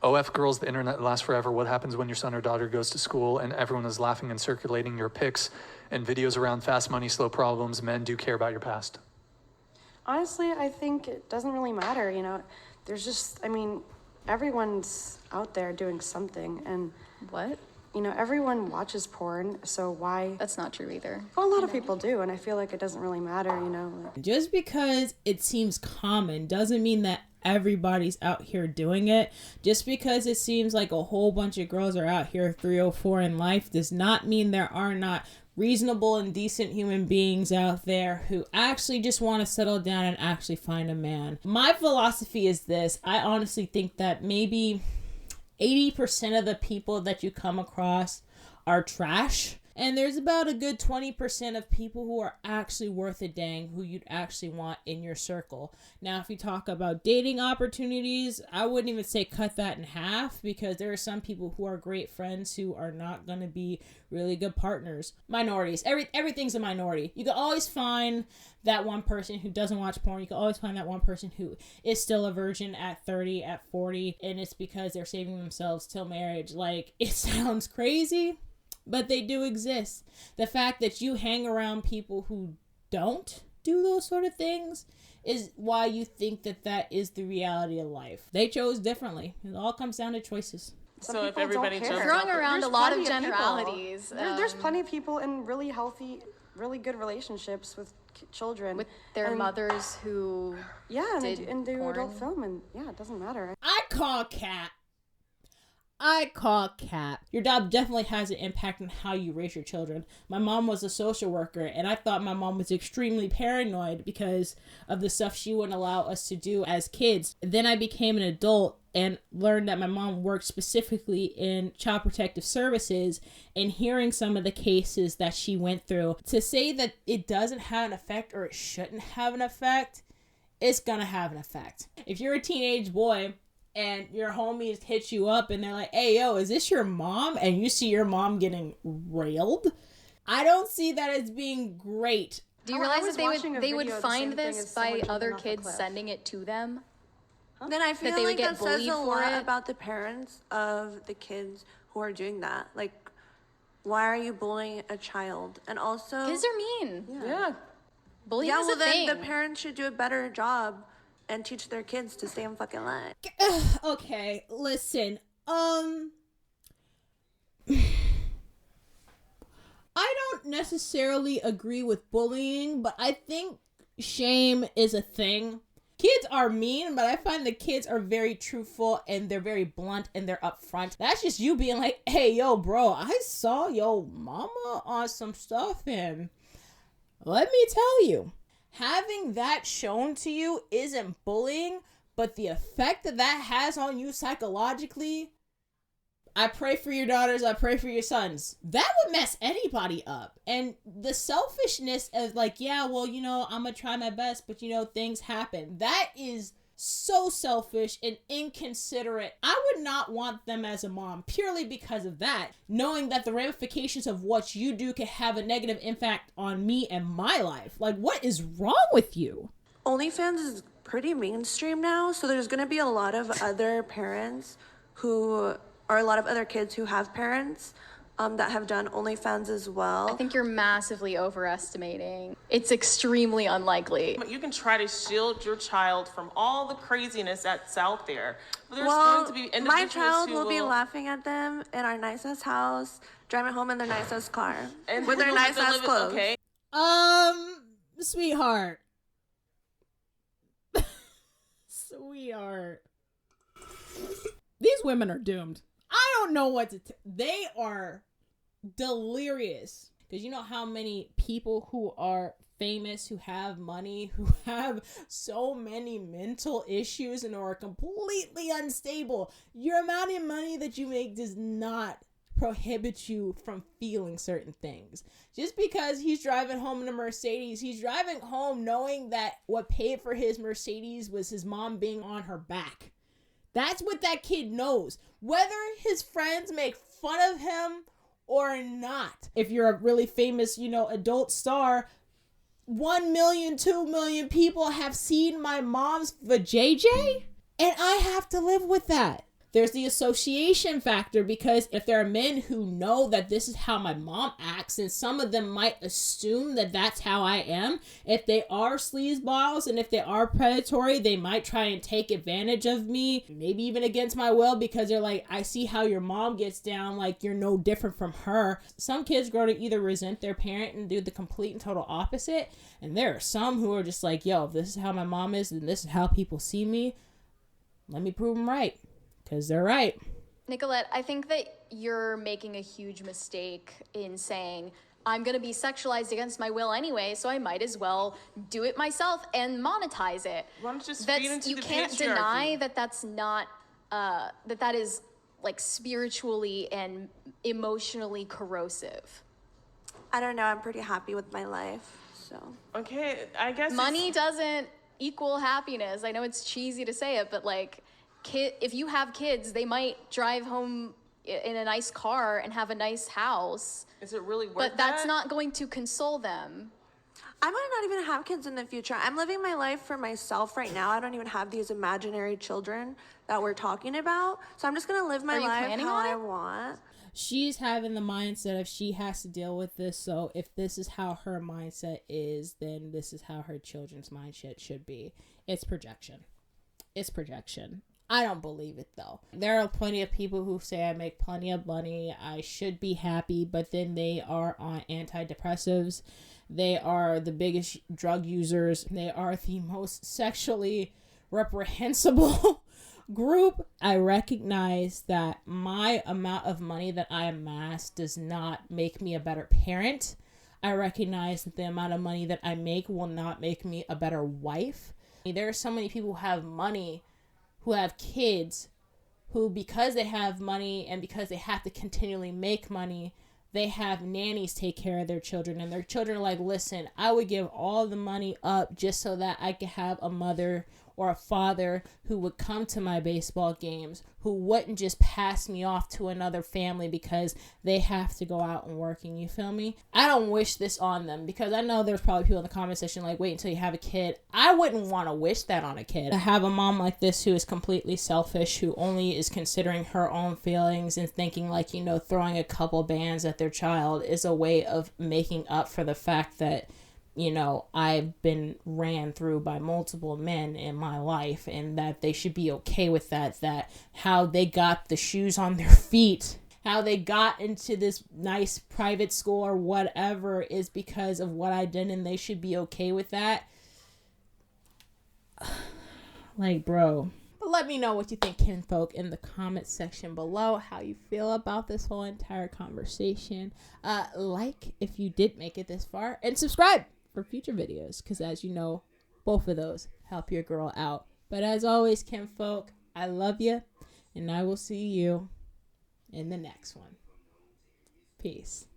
OF girls, the internet lasts forever. What happens when your son or daughter goes to school and everyone is laughing and circulating your pics and videos around fast money, slow problems? Men do care about your past. Honestly, I think it doesn't really matter, you know. There's just, I mean, everyone's out there doing something, and What? you know, everyone watches porn, so why? That's not true either. Well, a lot of people do, and I feel like it doesn't really matter, you know. Just because it seems common doesn't mean that everybody's out here doing it. Just because it seems like a whole bunch of girls are out here 304 in life does not mean there are not reasonable and decent human beings out there who actually just want to settle down and actually find a man. My philosophy is this. I honestly think that maybe 80% of the people that you come across are trash. And there's about a good 20% of people who are actually worth a dang, who you'd actually want in your circle. Now, if you talk about dating opportunities, I wouldn't even say cut that in half, because there are some people who are great friends who are not going to be really good partners. Minorities. Everything's a minority. You can always find that one person who doesn't watch porn. You can always find that one person who is still a virgin at 30, at 40, and it's because they're saving themselves till marriage. Like, it sounds crazy, but they do exist. The fact that you hang around people who don't do those sort of things is why you think that that is the reality of life. They chose differently. It all comes down to choices. So if everybody chose, throwing around a lot of plenty generalities. There's plenty of people in really healthy, really good relationships with children. With their mothers who and do porn. adult film, and yeah, it doesn't matter. I call cap. Your job definitely has an impact on how you raise your children. My mom was a social worker, and I thought my mom was extremely paranoid because of the stuff she wouldn't allow us to do as kids. Then I became an adult and learned that my mom worked specifically in child protective services, and hearing some of the cases that she went through, to say that it doesn't have an effect or it shouldn't have an effect, it's gonna have an effect. If you're a teenage boy and your homies hit you up and they're like, hey, yo, is this your mom? And you see your mom getting railed, I don't see that as being great. Do you realize that they would find this by other kids sending it to them? Then I feel they would like get that says bullied a for lot it? about the parents of the kids who are doing that. Like, why are you bullying a child? And also, Kids are mean. yeah. Bullying yeah, is well a then thing. the parents should do a better job and teach their kids to stay in fucking line. Okay, listen. I don't necessarily agree with bullying, but I think shame is a thing. Kids are mean, but I find the kids are very truthful and they're very blunt and they're upfront. That's just you being like, hey, yo, bro, I saw your mama on some stuff, and let me tell you, having that shown to you isn't bullying, but the effect that that has on you psychologically, I pray for your daughters, I pray for your sons. That would mess anybody up. And the selfishness of like, yeah, well, you know, I'm gonna try my best, but you know, things happen. That is so selfish and inconsiderate. I would not want them as a mom purely because of that. Knowing that the ramifications of what you do can have a negative impact on me and my life. Like, what is wrong with you? OnlyFans is pretty mainstream now, so there's gonna be a lot of other parents who, or a lot of other kids who have parents that have done OnlyFans as well. I think you're massively overestimating. It's extremely unlikely. You can try to shield your child from all the craziness that's out there. But there's Well, going to be individuals my child who will be laughing at them in our nice-ass house, driving home in their nice-ass car, and with their who live nice-ass in- clothes. Okay. Sweetheart. Sweetheart. These women are doomed. I don't know what to they are delirious. Because you know how many people who are famous, who have money, who have so many mental issues and are completely unstable. Your amount of money that you make does not prohibit you from feeling certain things. Just because he's driving home in a Mercedes, he's driving home knowing that what paid for his Mercedes was his mom being on her back. That's what that kid knows. Whether his friends make fun of him or not. If you're a really famous, you know, adult star, 1 million, 2 million people have seen my mom's vajayjay, and I have to live with that. there's the association factor, because if there are men who know that this is how my mom acts, and some of them might assume that that's how I am, if they are sleazeballs and if they are predatory, they might try and take advantage of me, maybe even against my will, because they're like, I see how your mom gets down, like you're no different from her. Some kids grow to either resent their parent and do the complete and total opposite, and there are some who are just like, yo, if this is how my mom is and this is how people see me, let me prove them right. Because they're right. Nicolette, I think that you're making a huge mistake in saying, I'm going to be sexualized against my will anyway, so I might as well do it myself and monetize it. Why don't you just feed into you the can't patriarchy? deny that that's not, that is like spiritually and emotionally corrosive. I don't know. I'm pretty happy with my life, so. Okay, I guess Money doesn't equal happiness. I know it's cheesy to say it, but like, if you have kids, they might drive home in a nice car and have a nice house. Is it really worth But that's not going to console them. I might not even have kids in the future. I'm living my life for myself right now. I don't even have these imaginary children that we're talking about. So I'm just going to live my life how I want. She's having the mindset of she has to deal with this. So if this is how her mindset is, then this is how her children's mindset should be. It's projection. It's projection. I don't believe it though. There are plenty of people who say I make plenty of money, I should be happy, but then they are on antidepressives. They are the biggest drug users. They are the most sexually reprehensible group. I recognize that my amount of money that I amass does not make me a better parent. I recognize that the amount of money that I make will not make me a better wife. There are so many people who have money, who have kids, who because they have money and because they have to continually make money, they have nannies take care of their children, and their children are like, listen, I would give all the money up just so that I could have a mother or a father who would come to my baseball games, who wouldn't just pass me off to another family because they have to go out and work. And you feel me? I don't wish this on them, because I know there's probably people in the comment section like, wait until you have a kid. I wouldn't want to wish that on a kid. To have a mom like this who is completely selfish, who only is considering her own feelings and thinking like, you know, throwing a couple bands at their child is a way of making up for the fact that, you know, I've been ran through by multiple men in my life, and that they should be okay with that, that how they got the shoes on their feet, how they got into this nice private school or whatever is because of what I did, and they should be okay with that. Like, bro. But let me know what you think, kinfolk, in the comment section below, how you feel about this whole entire conversation. Like if you did make it this far, and subscribe for future videos, because as you know, both of those help your girl out. But as always, kinfolk, I love you, and I will see you in the next one. Peace.